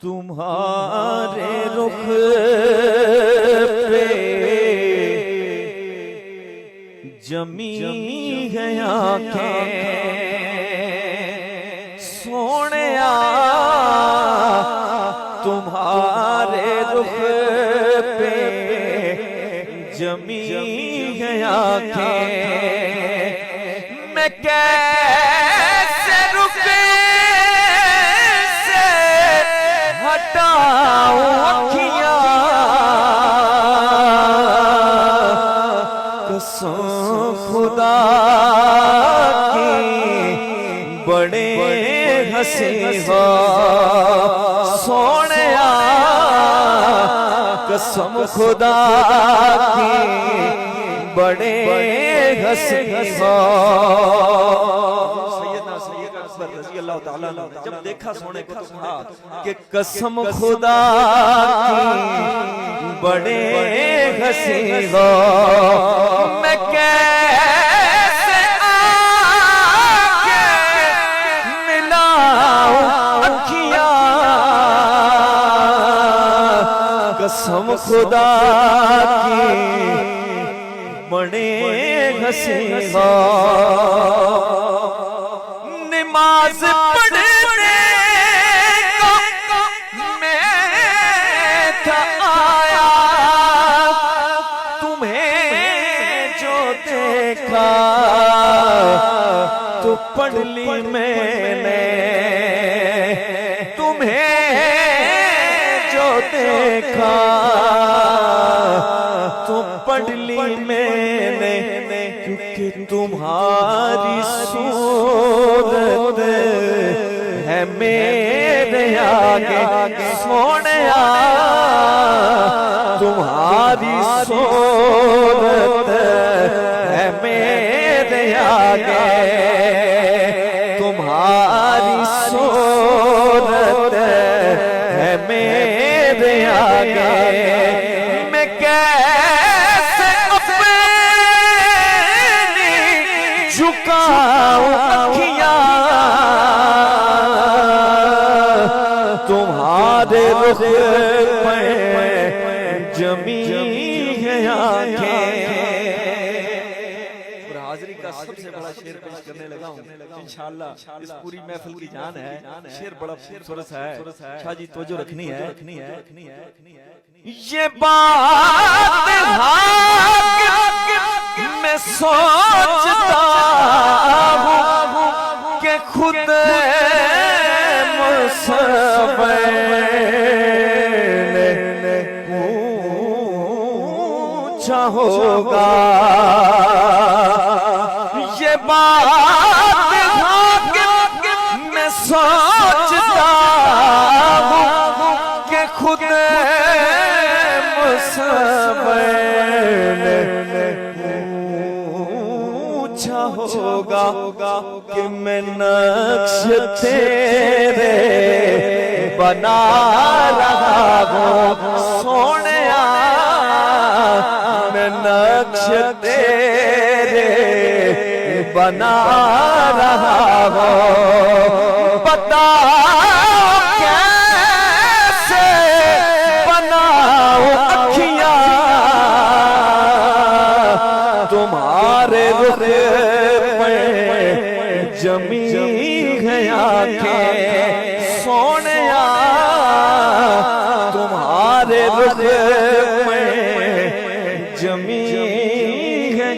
तुम्हारे रुख पे जमी है आंखें सोनिया, तुम्हारे रुख पे जमी है आंखें। मैं कैसे रुके से हटाऊं अखियां, कसम खुदा की बड़े हंसी हो सोनिया, कसम खुदा की बड़े हंसी हो। जब देखा सोने को तो कहा कि कसम खुदा की बड़े हंसी हो। मैं कैसे आके मिलाऊं अखियां, कसम खुदा की बड़े हंसी हो। नमाज पढ़ने को मैं था आया, तुम्हें जो देखा तो पढ़ ली मैंने, तुम्हें जो देखा तो पढ़ ली मैंने, क्योंकि तुम्हारी सूरत है मेरे आगे सोनिया, तुम्हारी सूरत है मेरे आगे, तुम्हारी सूरत है मेरे आगे। मैं कैसे अपनी झुकाऊं अखियां, तुम्हारे रुख पे जमी है आंखें। हाजिरी का सबसे बड़ा शेर पेश करने लगा हूं इंशाअल्लाह। इस पूरी महफिल की जान है, शेर बड़ा खूबसूरत है। शाह जी तवज्जो रखनी है। ये बात मैं सोचता हूं कि खुद मुझसे पूछा होगा। ये बात मैं सोचता हूं कि खुद मुझसे पूछा होगा कि मैं नक्श तेरे बना रहा हूं सोनिया, मैं नक्श तेरे बना रहा हूं। पता कैसे बनाऊं अखियां, तुम्हारे रुख पे जमी है आंखें सोनिया, तुम्हारे रुख पे जमी है